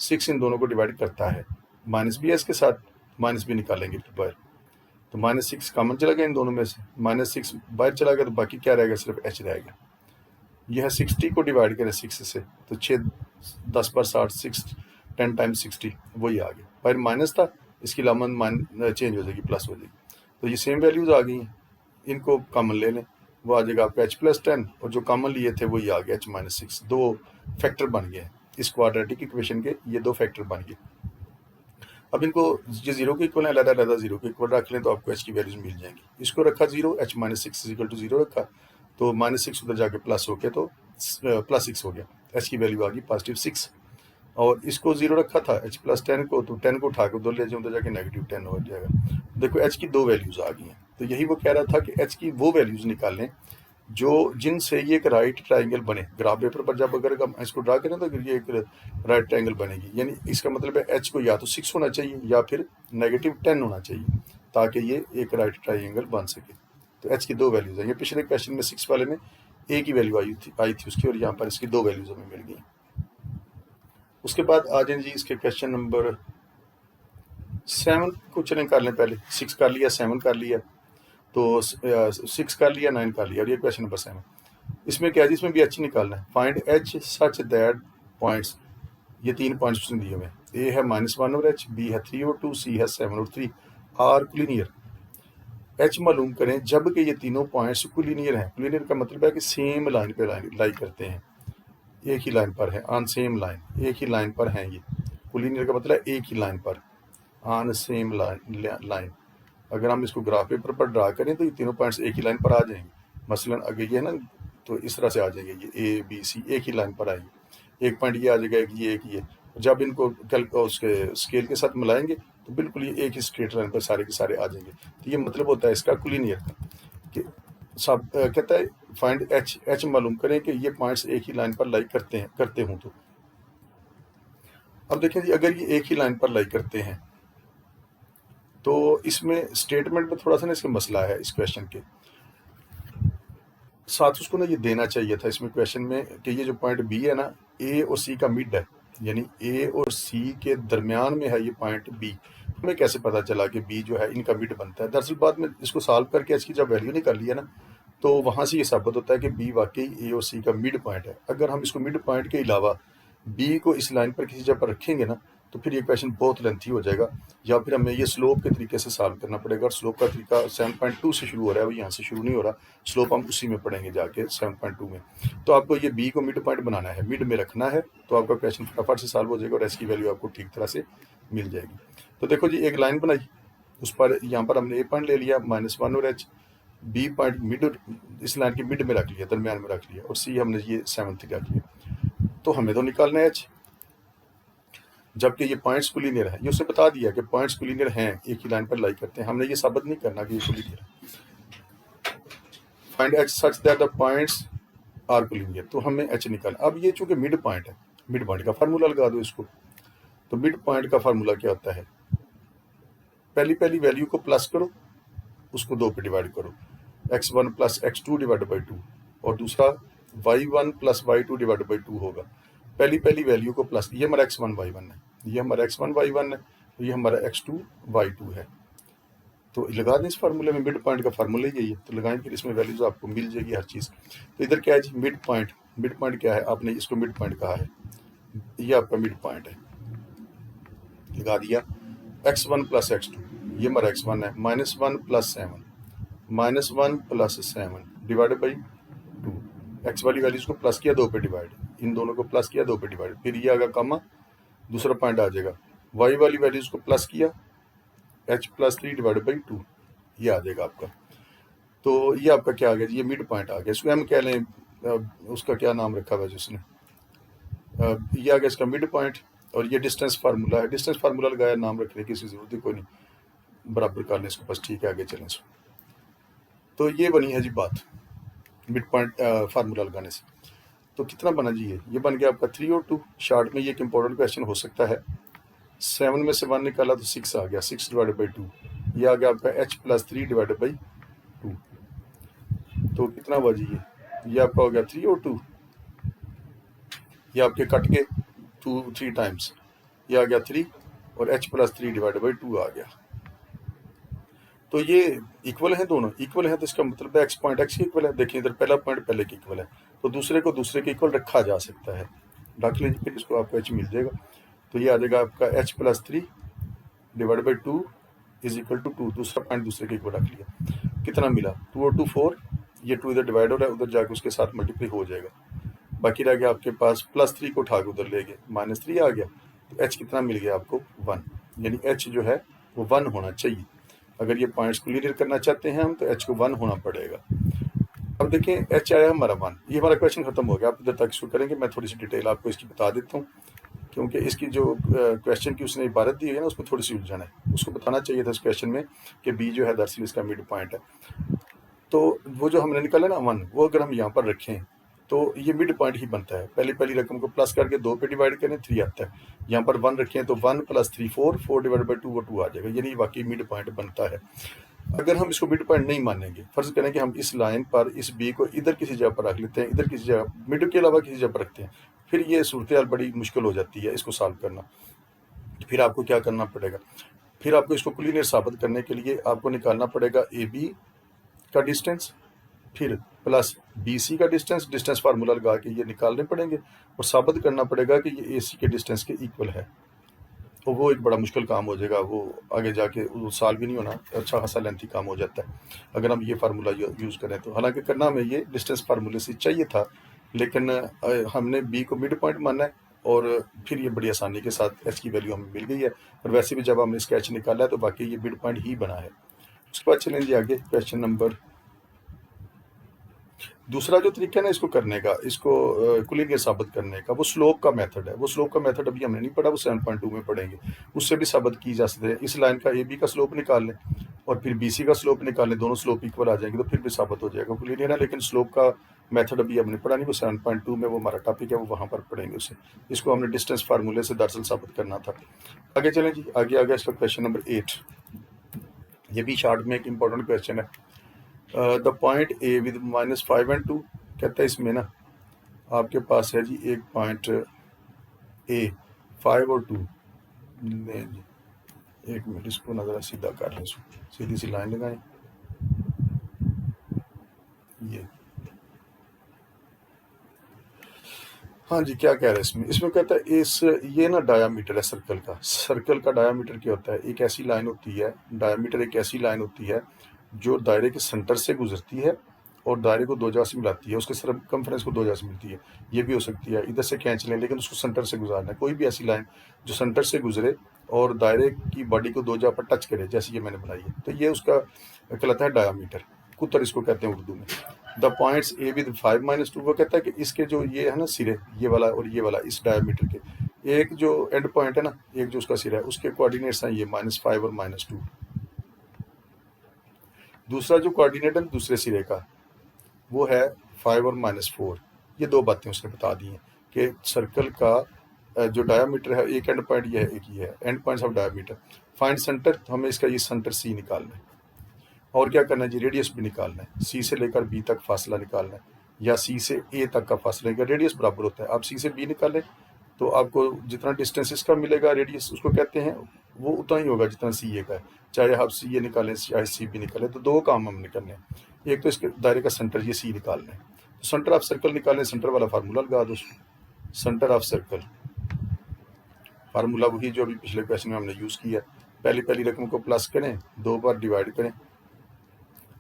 6 इन दोनों को डिवाइड करता है, माइनस भी है इसके साथ, माइनस भी निकालेंगे फिर बाहर, तो -6 कॉमन चला गया इन दोनों में से, -6 बाहर चला गया तो बाकी क्या रहेगा, सिर्फ h रहेगा। यह 60 को डिवाइड करें 6 से, तो 6 10 पर 60, 10 टाइम्स 60 वही आ गया, बाहर माइनस था, इसकी लामन चेंज हो जाएगी, प्लस हो जाएगी, तो ये सेम वैल्यूज आ गई हैं, इनको कॉमन ले लें, वो आ जाएगा आपका h+10, और जो कॉमन लिए थे वही आ गया h-6, दो फैक्टर बन गए इस क्वाड्रेटिक इक्वेशन के, ये दो फैक्टर बन गए। अब इनको ये 0 के इक्वल है, अलग-अलग 0 के इक्वल रख लें तो आपको h की वैल्यूज मिल जाएंगी। इसको रखा 0, h-6 = 0 रखा, तो -6 उधर जाके प्लस हो गया, तो +6 हो गया, h की वैल्यू आ गई +6। और इसको 0 रखा था h+10 को, तो 10 को उठा के उधर ले जाए, उधर जाके -10 हो जाएगा। देखो h की दो वैल्यूज आ गई हैं, तो यही वो कह रहा था कि h की वो वैल्यूज निकालें जो जिनसे ये एक राइट ट्राइंगल बने। ग्राफ पेपर पर जब अगर हम इसको ड्रा करें तो ये एक राइट ट्राइंगल बनेगी, यानी इसका मतलब है h को या तो 6 होना चाहिए या फिर -10 होना चाहिए, ताकि ये एक राइट ट्राइंगल बन सके। तो h की दो वैल्यूज है, ये पिछले क्वेश्चन में 6 वाले में a की वैल्यू आई थी उसकी, और यहाँ पर इसकी दो वैल्यूज हमें मिल गई। उसके बाद आ जाए जी इसके क्वेश्चन नंबर 7 को चलें कर लें, पहले 6 कर लिया, 7 कर लिया, तो 6 कर लिया, 9 कर लिया, और ये क्वेश्चन नंबर 7। इसमें क्या है जी, इसमें भी h निकालना है। Find h such that points, ये 3 पॉइंट्स उसने दिए हुए हैं, a है -1 और h, b है 3 और 2, c है 7 और 3, आर कोलिनियर। h मालूम करें जब कि ये तीनों पॉइंट्स कोलिनियर हैं। कोलिनियर का मतलब है कि सेम लाइन पे लाई करते हैं, एक ही लाइन पर है, ऑन सेम लाइन, एक ही लाइन पर हैं। ये कोलिनियर का मतलब है एक ही लाइन पर, ऑन सेम लाइन। अगर हम इसको ग्राफ पेपर पर ड्रा करें तो ये तीनों पॉइंट्स एक ही लाइन पर आ जाएंगे। मसलन अगर ये है ना, तो इस तरह से आ जाएंगे, ये A B C एक ही लाइन पर आएंगे, एक पॉइंट ये आ जाएगा, एक ये। जब इनको उसके स्केल के साथ मिलाएंगे तो बिल्कुल ये एक ही स्ट्रेट लाइन पर सारे के सारे आ जाएंगे। तो ये मतलब होता है इसका कोलिनियर का, कि सब कहता है फाइंड h मालूम करें कि ये पॉइंट्स एक ही लाइन पर लाई करते हों। तो अब देखें जी, अगर ये एक ही लाइन पर लाई करते हैं तो इसमें स्टेटमेंट में थोड़ा सा ना इसका मसला है। इस क्वेश्चन के साथ उसको ना ये देना चाहिए था इसमें क्वेश्चन में कि ये जो पॉइंट बी है ना, ए और सी का मिड है, यानी ए और सी के दरमियान में है ये पॉइंट बी। हमें कैसे पता चला कि बी जो है इनका मिड बनता है? दरअसल बाद में इसको सॉल्व करके इसकी जब वैल्यू निकाल लिया ना, तो वहाँ से ये साबित होता है कि बी वाकई ए और सी का मिड पॉइंट है। अगर हम इसको मिड पॉइंट के अलावा बी को इस लाइन पर किसी जगह पर रखेंगे ना, तो फिर ये क्वेश्चन बहुत लेंथी हो जाएगा, या फिर हमें ये स्लोप के तरीके से सॉल्व करना पड़ेगा। और स्लोप का तरीका 7.2 से शुरू हो रहा है, वो यहाँ से शुरू नहीं हो रहा, स्लोप हम उसी में पढ़ेंगे जाके 7.2 में। तो आपको ये बी को मिड पॉइंट बनाना है, मिड में रखना है, तो आपका क्वेश्चन फटाफट से सॉल्व हो जाएगा और इसकी वैल्यू आपको ठीक तरह से मिल जाएगी। तो देखो जी, एक लाइन बनाई, उस पर यहाँ पर हमने ए पॉइंट ले लिया -1 और h, बी पॉइंट मिड इस लाइन के मिड में रख लिया, दरमियान में रख लिया, और सी हमने ये 7th रख लिया। तो हमें तो निकालना है h, जबकि ये पॉइंट्स कोलिनियर है। ये उसने बता दिया कि पॉइंट्स कोलिनियर हैं, एक ही लाइन पर लाई करते हैं। हमने ये साबित नहीं करना कि ये कोलिनियर है। Find h such that the points are collinear, तो हमें h निकालना। अब ये चूंकि मिड पॉइंट है, मिड पॉइंट का फार्मूला लगा दो इसको। तो मिड पॉइंट का फार्मूला क्या होता है? पहली वैल्यू को प्लस करो, उसको 2 पे डिवाइड करो, x1 + x2 / 2, और दूसरा y1 + y2 / 2 होगा। पहली वैल्यू को प्लस, ये हमारा x1 y1 है, ये हमारा x1 y1 है, ये हमारा x2 y2 है। तो लगा दें इस फार्मूले में, मिड पॉइंट का फार्मूला यही है, तो लगाएं, फिर इसमें वैल्यूज आपको मिल जाएगी हर चीज़। तो इधर क्या है जी, मिड पॉइंट क्या है? आपने इसको मिड पॉइंट कहा है, ये आपका मिड पॉइंट है, लगा दिया। x1 + x2, ये हमारा x1 है, -1 + 7, -1 + 7 / 2। x वाली वैल्यूज को प्लस किया, 2 पे डिवाइड, इन दोनों को प्लस किया, 2 पे डिवाइड, फिर ये आगा कामा, दूसरा पॉइंट आ जाएगा। y वाली वैल्यूज को प्लस किया, h + 3 / 2, ये आ जाएगा आपका। तो ये आपका क्या आ गया जी, ये मिड पॉइंट आ गया। इसको हम कह लें, उसका क्या नाम रखा हुआ है जिसने, ये आ गया इसका मिड पॉइंट। और ये डिस्टेंस फार्मूला है। डिस्टेंस फार्मूला लगाया, नाम रखने की इसकी ज़रूरत ही कोई नहीं, बराबर कर लें इसको बस, ठीक है, आगे चलें इसको। तो ये बनी है जी बात मिड पॉइंट फार्मूला लगाने से। तो कितना बना जी? ये बन गया आपका 3 और 2। शॉर्ट में ये एक इंपॉर्टेंट क्वेश्चन हो सकता है। 7 में से 1 निकाला तो 6 आ गया, 6 डिवाइडेड बाई 2, ये आ गया आपका h प्लस 3 डिवाइडेड बाई 2। तो कितना हुआ जी? ये आपका हो गया 3 और 2, ये आपके कट के 3 टाइम्स, ये आ गया 3 और h प्लस 3 डिवाइडेड बाई 2 आ गया। तो ये इक्वल है, दोनों इक्वल है, तो इसका मतलब है एक्स पॉइंट एक्स की इक्वल है। देखिए इधर पहला पॉइंट पहले की इक्वल है, तो दूसरे को दूसरे के इक्वल रखा जा सकता है। रख लीजिए, फिर इसको आपको h मिल जाएगा। तो ये आ जाएगा आपका h plus 3 divide by 2 is equal to 2। दूसरा पॉइंट दूसरे के इक्वल रख लिया। कितना मिला? 2 और 2 4, ये 2 इधर डिवाइड हो रहा है, उधर जाके उसके साथ मल्टीप्लाई हो जाएगा। बाकी रह गया आपके पास प्लस 3 को उठा के उधर ले गए, -3 आ गया। तो h कितना मिल गया आपको? 1। यानी h जो है वो 1 होना चाहिए। अगर ये पॉइंट्स क्लियर करना चाहते हैं हम, तो h को 1 होना पड़ेगा। अब देखें h आया हमारा 1, ये हमारा क्वेश्चन खत्म हो गया। आप इधर तक इसको करेंगे, मैं थोड़ी सी डिटेल आपको इसकी बता देता हूँ, क्योंकि इसकी जो क्वेश्चन की उसने इबारत दी है ना, उसमें थोड़ी सी उलझन है। उसको बताना चाहिए था इस क्वेश्चन में कि b जो है दरअसल इसका मिड पॉइंट है। तो वो जो हमने निकाला ना 1, वो अगर हम यहाँ पर रखें तो ये मिड पॉइंट ही बनता है। पहली रकम को प्लस करके 2 पे डिवाइड करें, 3 आता है। यहाँ पर 1 रखें तो 1 प्लस 3 4, 4 डिवाइड बाई 2 वो 2 आ जाएगा। यानी वाकई मिड पॉइंट बनता है। अगर हम इसको मिड पॉइंट नहीं मानेंगे, फर्ज करें कि हम इस लाइन पर इस बी को इधर किसी जगह पर रख लेते हैं, इधर किसी जगह मिड के अलावा किसी जगह पर रखते हैं, फिर ये सूरत हाल बड़ी मुश्किल हो जाती है इसको सॉल्व करना। फिर आपको क्या करना पड़ेगा? फिर आपको इसको क्लियर साबित करने के लिए आपको निकालना पड़ेगा ए बी का डिस्टेंस, फिर प्लस बी सी का डिस्टेंस। डिस्टेंस फार्मूला लगा के ये निकालने पड़ेंगे और साबित करना पड़ेगा कि ये ए सी के डिस्टेंस के इक्वल है। तो वो एक बड़ा मुश्किल काम हो जाएगा, वो आगे जाके वो सॉल्व भी नहीं होना, अच्छा खासा लेंथी काम हो जाता है अगर हम ये फार्मूला यूज़ करें तो। हालांकि करना हमें ये डिस्टेंस फार्मूले से चाहिए था, लेकिन हमने बी को मिड पॉइंट माना है और फिर ये बड़ी आसानी के साथ एच की वैल्यू हमें मिल गई है। और वैसे भी जब हमने स्केच निकाला है तो बाकी ये मिड पॉइंट ही बना है। उसके बाद चलेंगे आगे क्वेश्चन नंबर। दूसरा जो तरीका है ना इसको करने का, इसको क्लियर साबित करने का, वो स्लोप का मेथड है। वो स्लोप का मेथड अभी हमने नहीं पढ़ा, वो 7.2 में पढ़ेंगे। उससे भी साबित की जा सकती है। इस लाइन का ए बी का स्लोप निकाल लें और फिर बी सी का स्लोप निकाल लें, दोनों स्लोप इक्वल आ जाएंगे तो फिर भी साबित हो जाएगा। क्लियर है, लेकिन स्लोप का मेथड अभी हमने पढ़ा नहीं, वो 7.2 में वो हमारा टॉपिक है, वो वहाँ पर पढ़ेंगे उसे। इसको हमने डिस्टेंस फार्मूले से दरअसल साबित करना था। आगे चलें जी, आगे आ गया इसका क्वेश्चन नंबर 8। ये भी शॉर्ट में एक इंपॉर्टेंट क्वेश्चन है। The point A with -5 and 2, कहता है इसमें ना आपके पास है जी एक पॉइंट ए 5 और 2। नहीं जी, एक मिनट, इसको नजर सीधा कर लें, सीधी सी लाइन लगाएं। ये हाँ जी, क्या कह रहे हैं इसमें कहता है इस ये ना डायामीटर है सर्कल का। सर्कल का डायामीटर क्या होता है? एक ऐसी लाइन होती है, डायामीटर एक ऐसी लाइन होती है जो दायरे के सेंटर से गुजरती है और दायरे को दो जगह से मिलाती है, उसके सरकमफ्रेंस को दो जगह से मिलती है। ये भी हो सकती है इधर से खींच लें, लेकिन उसको सेंटर से गुजारना है। कोई भी ऐसी लाइन जो सेंटर से गुजरे और दायरे की बॉडी को दो जगह पर टच करे, जैसे ये मैंने बनाई है, तो ये उसका कहलाता है डायामीटर। कुतर इसको कहते हैं उर्दू में। द पॉइंट्स ए विद 5 - 2, वो कहता है कि इसके जो ये है ना सिरे, ये वाला और ये वाला, इस डायमीटर के एक जो एंड पॉइंट है ना, एक जो उसका सिरा है, उसके कोऑर्डिनेट्स हैं ये -5 और -2। दूसरा जो कोऑर्डिनेट है दूसरे सिरे का, वो है 5 और -4। ये दो बातें उसने बता दी हैं कि सर्कल का जो डायमीटर है, एक एंड पॉइंट ये है, एक ही है, and points of diameter. Find centre, तो हमें इसका ये सेंटर सी निकालना है। और क्या करना है जी? रेडियस भी निकालना है। सी से लेकर बी तक फासला निकालना है, या सी से ए तक का फासला निकाल। रेडियस बराबर होता है, आप सी से बी निकालें तो आपको जितना डिस्टेंस इसका मिलेगा, रेडियस उसको कहते हैं, वो उतना ही होगा जितना सी ए का है। चाहे आप सी ए निकालें चाहे सी बी निकालें, तो दो काम हमने करने हैं। एक तो इसके दायरे का सेंटर ये सी निकालना है, तो सेंटर ऑफ सर्कल निकालें। सेंटर वाला फार्मूला लगा दो। सेंटर ऑफ सर्कल फार्मूला वही जो अभी पिछले क्वेश्चन में हमने यूज़ किया। पहली रकम को प्लस करें, 2 बार डिवाइड करें,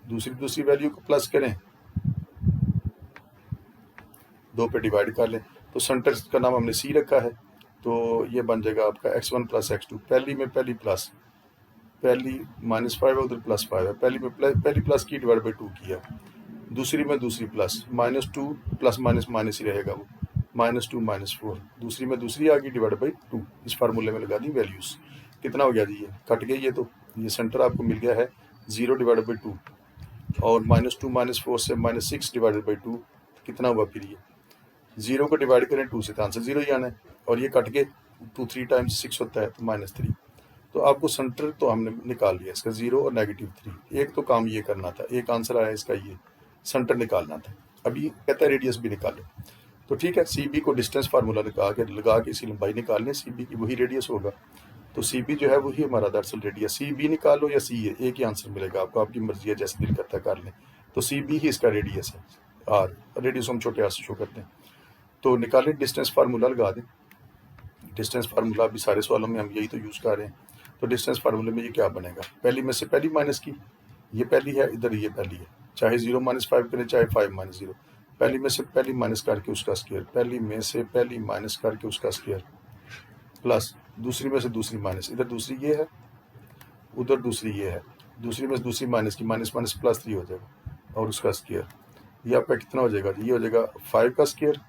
दूसरी वैल्यू को प्लस करें, 2 पे डिवाइड कर लें, तो सेंटर का नाम हमने सी रखा है। तो ये बन जाएगा आपका x1 + x2। पहली में पहली प्लस, पहली -5 है, उधर +5 है। पहली प्लस की डिवाइड बाई 2 किया, दूसरी में दूसरी प्लस, -2 प्लस माइनस माइनस ही रहेगा वो, -2 -4, दूसरी में दूसरी आ गई डिवाइड बाई 2, इस फार्मूले में लगा दी वैल्यूज़। कितना हो गया जी, ये कट गई, ये सेंटर आपको मिल गया है 0 डिवाइड बाई 2, और -2 -4 से -6 डिवाइडेड बाई 2 कितना हुआ फिर ये 0 को डिवाइड करें 2 से तो आंसर 0 ही आना है, और ये कट के 2 3 टाइम्स 6 होता है तो -3। तो आपको सेंटर तो हमने निकाल लिया इसका 0 और -3। एक तो काम ये करना था, एक आंसर आया इसका, ये सेंटर निकालना था। अभी कहता है रेडियस भी निकालो, तो ठीक है, सी बी को डिस्टेंस फार्मूला लगा के इसकी लंबाई निकालनी है, सी बी की वही रेडियस होगा। तो सी बी जो है वही हमारा दरअसल रेडियस, सी बी निकालो या सी ए, एक ही आंसर मिलेगा आपको, आपकी मर्जी है, जैसे दिल करता है कर लें। तो सी बी ही इसका रेडियस है, आर रेडियस हम छोटे आर से शो करते हैं। तो निकालें, डिस्टेंस फार्मूला लगा दें। डिस्टेंस फार्मूला अभी सारे सवालों में हम यही तो यूज़ कर रहे हैं। तो डिस्टेंस फार्मूले में ये क्या बनेगा, पहली में से पहली माइनस की, ये पहली है, इधर ये पहली है, चाहे 0 -5 करें चाहे 5 -0, पहली में से पहली माइनस करके उसका स्क्वायर, पहली में से पहली माइनस करके उसका स्क्वायर, प्लस दूसरी में से दूसरी माइनस, इधर दूसरी ये है, उधर दूसरी ये है, दूसरी में से दूसरी माइनस की, माइनस माइनस प्लस 3 हो जाएगा, और उसका स्क्वायर। ये आपका कितना हो जाएगा, ये हो जाएगा 5 का स्क्वायर,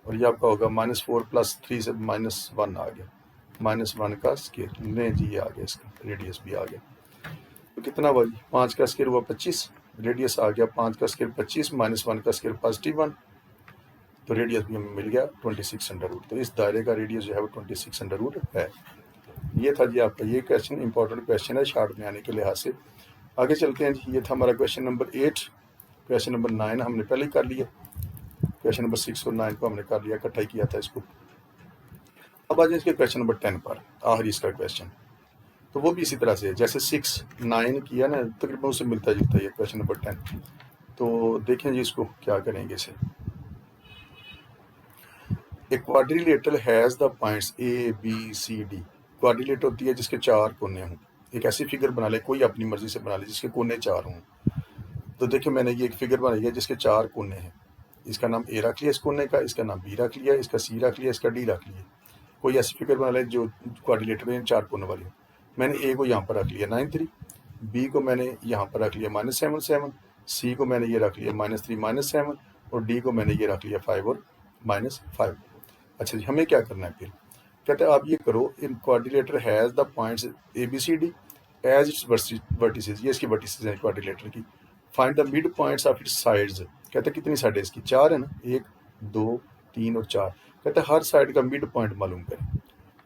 और ये आपका होगा -4 + 3 से -1 आ गया, -1 का स्क्वायर। नहीं जी, ये आ गया, इसका रेडियस भी आ गया। तो कितना हुआ जी, 5 का स्क्वायर हुआ 25, रेडियस आ गया 5 का स्क्वायर 25, -1 का स्क्वायर +1, तो रेडियस भी हमें मिल गया 26√। तो इस दायरे का रेडियस जो है वो 26√। है। ये था जी आपका ये क्वेश्चन, इंपॉर्टेंट क्वेश्चन है शार्ट में आने के लिहाज से। आगे चलते हैं जी, ये था हमारा क्वेश्चन नंबर 8। क्वेश्चन नंबर 9 हमने पहले ही कर लिया, क्वेश्चन नंबर 6 और 9 को हमने कर लिया, इकट्ठा ही किया था इसको। अब आ जाए इसके क्वेश्चन नंबर 10 पर, आखिरी इसका क्वेश्चन। तो वो भी इसी तरह से है, जैसे 6 9 किया ना, तकरीबन उससे मिलता जुलता है क्वेश्चन नंबर 10। तो देखें जी इसको क्या करेंगे इसे। A quadrilateral has the points A B C D. Quadrilateral होती है जिसके 4 कोने हों। एक ऐसी फिगर बना ले, कोई अपनी मर्जी से बना ले, जिसके कोने 4 हों। तो देखिए मैंने ये एक फिगर बनाई है जिसके 4 कोने हैं। इसका नाम ए रख लिया इस कोने का, इसका नाम बी रख लिया, इसका सी रख लिया, इसका डी रख लिया। कोई ऐसी फिगर बना ले जो क्वाड्रिलेटर में 4 कोने वाली हो। मैंने ए को यहाँ पर रख लिया 9 3, बी को मैंने यहाँ पर रख लिया -7 7, सी को मैंने ये रख लिया -3 -7, और डी को मैंने ये रख लिया 5 और -5। अच्छा जी, हमें क्या करना है फिर, कहते हैं आप ये करो, in quadrilateral has the points A B C D as its vertices, ये इसकी वर्टिसेस हैं क्वाड्रिलेटर की। Find the mid points of its sides, कहते हैं कितनी साइड है इसकी, 4 है ना, 1 2 3 और 4। कहते हैं हर साइड का मिड पॉइंट मालूम करें।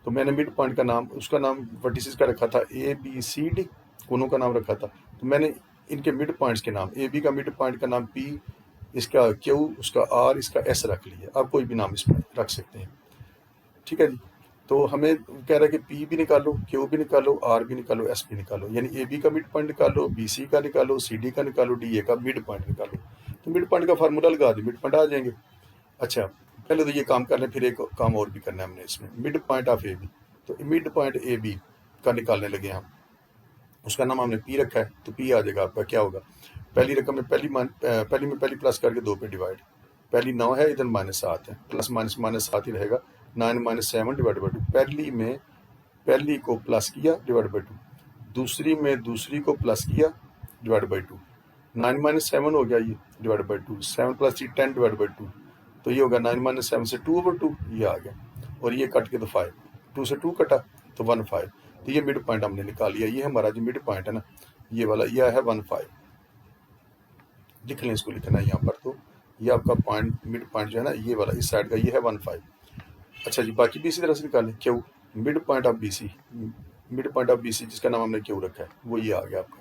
तो मैंने मिड पॉइंट का नाम, उसका नाम वर्टिसेस का रखा था ए बी सी डी, कोनों का नाम रखा था। तो मैंने इनके मिड पॉइंट्स के नाम, ए बी का मिड पॉइंट का नाम पी, इसका क्यू, उसका आर, इसका एस रख लिया। आप कोई भी नाम इसमें रख सकते हैं, ठीक है जी। तो हमें कह रहा है कि पी भी निकालो, क्यू भी निकालो, आर भी निकालो, एस भी निकालो, यानी ए बी का मिड पॉइंट निकालो, बी सी का निकालो, सी डी का निकालो, डी ए का मिड पॉइंट निकालो। तो मिड पॉइंट का फार्मूला लगा दे, मिड पॉइंट आ जाएंगे। अच्छा, पहले तो ये काम कर लें, फिर एक काम और भी करना है हमने इसमें, mid point of A B. तो मिड पॉइंट ए बी का निकालने लगे हम, उसका नाम हमने पी रखा है, तो पी आ जाएगा आपका, क्या होगा, पहली रकम में पहली में पहली प्लस करके 2 पे डिवाइड, पहली 9 है, इधर -7 है, प्लस माइनस -7 ही रहेगा, 9 - 7 डिवाइड बाई 2। पहली में पहली को प्लस किया डिवाइड बाई 2, दूसरी में दूसरी को प्लस किया डिवाइड बाई 2, 9 - 7 हो गया ये डिवाइड बाई 2, 7 + 3 10 डिवाइड बाई 2। तो ये होगा 9 - 7 से 2/2, ये आ गया, और ये कट के तो 5, 2 से 2 कटा तो 1 5। तो ये मिड पॉइंट हमने निकाल लिया, ये हमारा जो मिड पॉइंट है ना, ये वाला, यह है 1 5। लिख लें, इसको लिखना है यहाँ पर। तो ये आपका पॉइंट, मिड पॉइंट जो है ना, ये वाला इस साइड का, ये है 1 5। अच्छा जी, बाकी भी इसी तरह से निकालें। Q, mid point of B C, mid point of B C जिसका नाम हमने क्यू रखा है, वो ये आ गया आपका।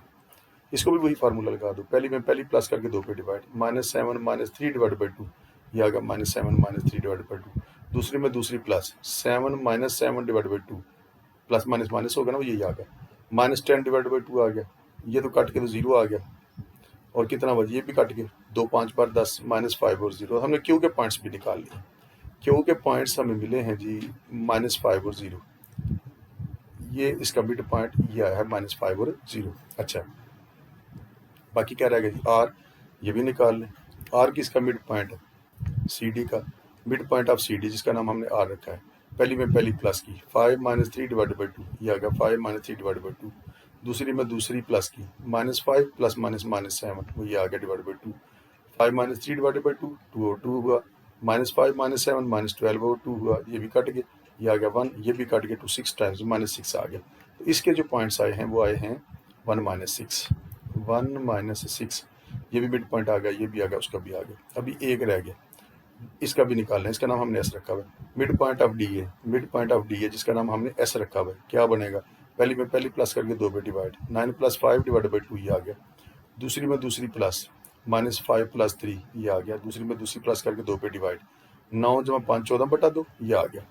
इसको भी वही फार्मूला लगा दो, पहली में पहली प्लस करके 2 पे डिवाइड, -7 - 3 डिवाइड बाई 2, ये आ गया -7 - 3 डिवाइड बाई 2। दूसरी में दूसरी plus, 7 - 7 divide by 2, plus minus minus होगा ना, वो यही आ गया, -10 डिवाइड बाई 2 आ गया। ये तो कट के तो 0 आ गया, और कितना बचा, ये भी कट के 2 5 बार 10, -5 और 0। हमने क्यू के पॉइंट्स भी निकाल लिए। क्यू के पॉइंट्स हमें मिले हैं जी -5 और 0, ये इसका मिड पॉइंट ये आया है -5 और 0। अच्छा, बाकी क्या रहेगा जी, आर, ये भी निकाल लें। आर किसका मिड पॉइंट है, सी डी का, mid point of C D जिसका नाम हमने आर रखा है। पहली में पहली प्लस की, 5 - 3 डिवाइड बाई 2, ये आ गया 5 - 3 डिवाइड बाई 2। दूसरी में दूसरी प्लस की, -5 प्लस -7, वो ये आ गया डिवाइड बाई 2, 5 - 3 डिवाइड बाई 2, 2 और 2 हुआ, -5 -7 -12 और 2 हुआ, ये भी कट गए, ये आ गया 1, ये भी कट गया, तो 6 टाइम्स -6 आ गया। तो इसके जो पॉइंट्स आए हैं वो आए हैं 1 -6, 1 -6, ये भी मिड पॉइंट आ गया, ये भी आ गया, उसका भी आ गया। अभी एक रह गया, इसका भी निकालना है, इसका नाम हमने एस रखा हुआ है। मिड पॉइंट ऑफ डी है, मिड पॉइंट ऑफ डी है जिसका नाम हमने एस रखा हुआ है। क्या बनेगा, पहली में पहली प्लस करके 2 पे डिवाइड, 9 + 5 / 2 ये आ गया। दूसरी में दूसरी प्लस, -5 + 3 ये आ गया। दूसरी में दूसरी प्लस करके 2 पे डिवाइड, 9 × 5 14/2 ये आ गया।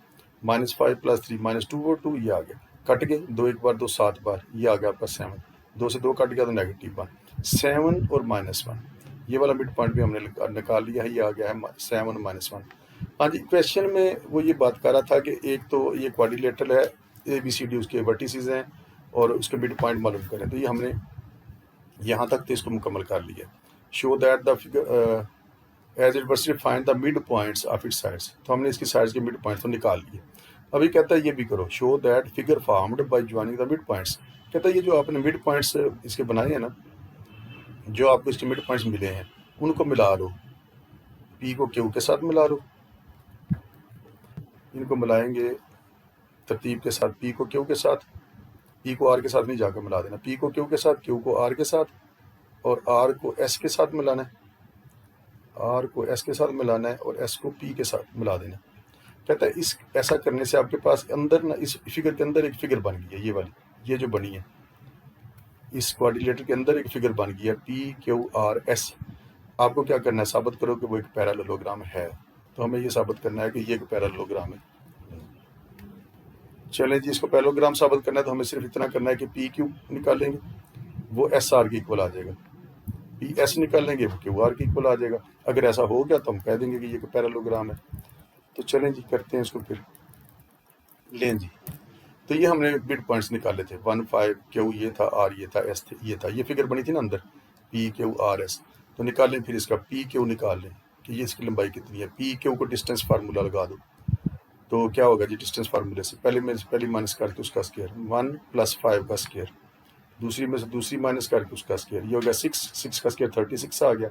-5 + 3 -2 और 2 ये आ गया। कट गए, 2 एक बार 2 7 बार, ये आ गया आपका 7। 2 से 2 कट गया तो -1, 7 और -1, ये वाला मिड पॉइंट भी हमने निकाल लिया है, ये आ गया है 7 और -1। हाँ जी, क्वेश्चन में वो ये बात कर रहा था कि एक तो ये क्वाड्रिलेटरल है, ABCD उसके वर्टिसेस हैं और उसके मिड पॉइंट मालूम करें। तो ये हमने यहाँ तक तो इसको मुकम्मल कर लिया। Show that the figure as it was find the mid points of its sides, तो हमने इसकी साइड्स के मिड पॉइंट्स तो निकाल लिए। अभी कहता है ये भी करो, show that figure formed by joining the mid points. कहता है ये जो आपने मिड पॉइंट्स इसके बनाए हैं ना, जो आपको इसके मिड पॉइंट्स मिले हैं उनको मिला लो, पी को क्यू के साथ मिला लो, इनको मिलाएंगे तरतीब के साथ, पी को क्यू के साथ, पी को आर के साथ नहीं जाकर मिला देना, पी को क्यू के साथ, क्यू को आर के साथ और आर को एस के साथ मिलाना है, आर को एस के साथ मिलाना है और एस को पी के साथ मिला देना। कहता है इस ऐसा करने से आपके पास अंदर ना, इस फिगर के अंदर एक फिगर बन गई है, ये वाली, ये जो बनी है इस क्वाड्रिलेटरल के अंदर एक फिगर बन गई है PQRS। आपको क्या करना है, साबित करो कि वो एक पैरेललोग्राम है। तो हमें ये साबित करना है कि ये एक पैरेललोग्राम है। चलें जी, इसको पैरेललोग्राम साबित करना है तो हमें सिर्फ इतना करना है कि PQ निकालेंगे, वो SR के इक्वल आ जाएगा, PS निकालेंगे, वो QR के इक्वल आ जाएगा। अगर ऐसा हो गया तो हम कह देंगे कि ये एक पैरेललोग्राम है। तो चलें जी, करते हैं इसको फिर। लें जी, तो ये हमने मिड पॉइंट्स निकाले थे, 1 5 Q ये था, R ये था, S ये था, ये फिगर बनी थी ना अंदर PQRS। तो निकालें फिर इसका PQ निकाल लें कि ये इसकी लंबाई कितनी है। PQ को डिस्टेंस फार्मूला लगा दो, तो क्या होगा जी, डिस्टेंस फार्मूले से पहली माइनस करके उसका स्क्वायर, 1 + 5 का स्क्वायर, दूसरी में से दूसरी माइनस करके उसका स्क्वायर, ये हो गया 6, 6 का स्क्वायर 36 आ गया,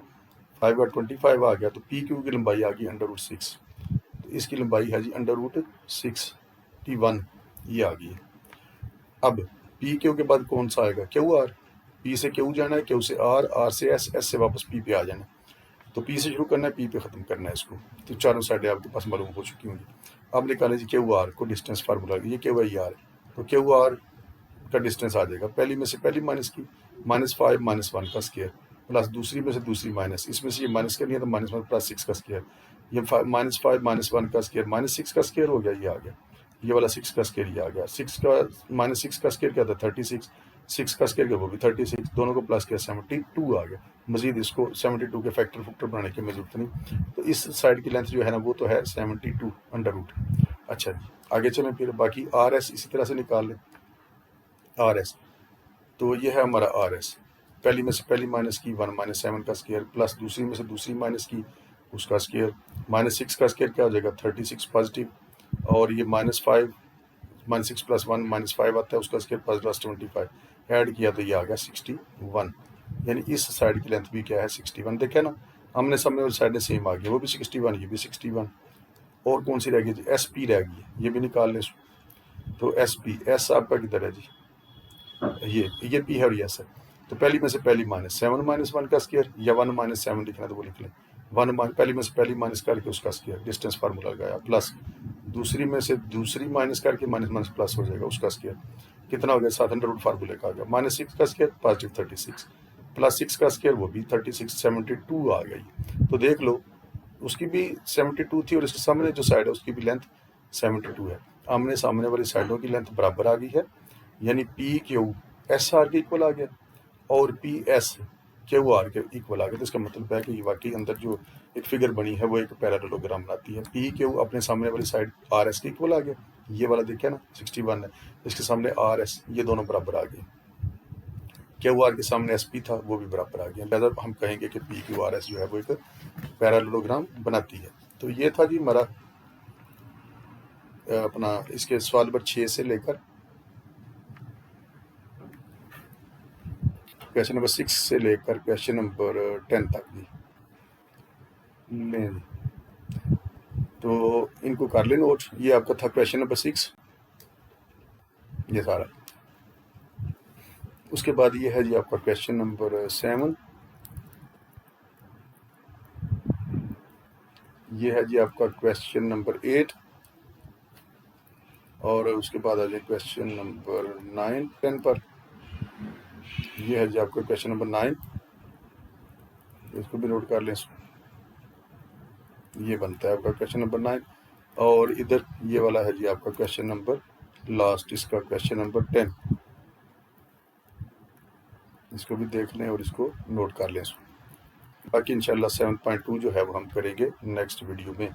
5 का 25 आ गया। तो PQ की लंबाई आ गई √6, तो इसकी लंबाई है जी √61, ये आ गई है। अब PQ के बाद कौन सा आएगा, QR। P से Q जाना है, Q से R, R से S, S से वापस P पे आ जाना है। तो P से शुरू करना है, P पे ख़त्म करना है इसको। तो चारों साइडें आपके पास मालूम हो चुकी होंगी। अब निकालें जी QR को, डिस्टेंस फार्मूला, ये क्या हुआ R, तो QR का डिस्टेंस आ जाएगा, पहली में से पहली माइनस की, -5 -1 का स्क्वायर प्लस दूसरी में से दूसरी माइनस, इसमें से ये माइनस करनी है तो -1 + 6 का स्क्वायर, ये -5 -1 का स्क्वायर -6 का स्क्वायर हो गया, ये आ गया, ये वाला 6 का स्क्वायर ये आ गया। 6 का -6 का स्क्वायर क्या था, 36, 6 का स्क्वायर क्या, वो भी 36, दोनों को प्लस किया 72 आ गया। मजीद इसको 72 के फैक्टर बनाने की जरूरत नहीं। तो इस साइड की लेंथ जो है ना वो तो है 72 √। अच्छा जी, आगे चलें फिर, बाकी RS इसी तरह से निकाल लें। RS, तो ये है हमारा RS, पहली में से पहली माइनस की 1 -7 का स्क्वायर प्लस दूसरी में से दूसरी माइनस की उसका स्क्वायर, -6 का स्क्वायर क्या हो जाएगा, 36 पॉजिटिव, और ये -5 -6 + 1 -5 आता है, उसका स्क्वायर प्लस 25 ऐड किया तो ये आ गया 61। यानी इस साइड की लेंथ भी क्या है, 61। देखे ना, हमने सामने वाली साइडें सेम आ गई, वो भी 61, ये भी 61। और कौन सी रह गई जी, SP रह गई है, ये भी निकाल लें। तो SP, S आपका किधर है जी, ये P है और ये S है। तो पहली में से पहली माइनस 7 -1 का स्क्वायर, या 1 -7 लिखना तो वो लिख लें, पहली में से पहली माइनस करके उसका स्क्वायर, डिस्टेंस फार्मूला लगाया, प्लस दूसरी में से दूसरी माइनस करके माइनस प्लस हो जाएगा उसका स्क्वायर, कितना हो गया, 7 √ फार्मूले का आ गया, -6 का स्क्वायर पॉजिटिव 36 प्लस 6 का स्क्वायर वो भी 36, 72 आ गई। तो देख लो, उसकी भी 72 थी और इसके सामने जो साइड है उसकी भी लेंथ 72 है। आमने सामने वाली साइडों की लेंथ बराबर आ गई है, यानी PQ SR के इक्वल आ गया और PS QR के इक्वल आ गया। तो इसका मतलब है कि वाकई अंदर जो एक फिगर बनी है वो एक पैरेललोग्राम बनाती है। PQ अपने सामने वाली साइड RS के इक्वल आ गया, ये वाला देखिए ना 61 है, इसके सामने RS, ये दोनों बराबर आ गए। QR के सामने SP था, वो भी बराबर आ गया। लिहाजा हम कहेंगे कि PQRS जो है वो एक पैरेललोग्राम बनाती है। तो ये था जी हमारा अपना इसके सवाल नंबर 6 से लेकर क्वेश्चन नंबर 6 से लेकर क्वेश्चन नंबर 10 तक जी। तो इनको कर लें नोट। ये आपका था क्वेश्चन नंबर 6, ये सारा। उसके बाद ये है जी आपका क्वेश्चन नंबर 7, ये है जी आपका क्वेश्चन नंबर 8, और उसके बाद आ जाए क्वेश्चन नंबर 9 10 पर। ये है जी आपका क्वेश्चन नंबर 9, इसको भी नोट कर लें। ये बनता है आपका क्वेश्चन नंबर 9, और इधर ये वाला है जी आपका क्वेश्चन नंबर लास्ट, इसका क्वेश्चन नंबर 10। इसको भी देख लें और इसको नोट कर लें। बाकी इंशाल्लाह 7.2 जो है वो हम करेंगे नेक्स्ट वीडियो में।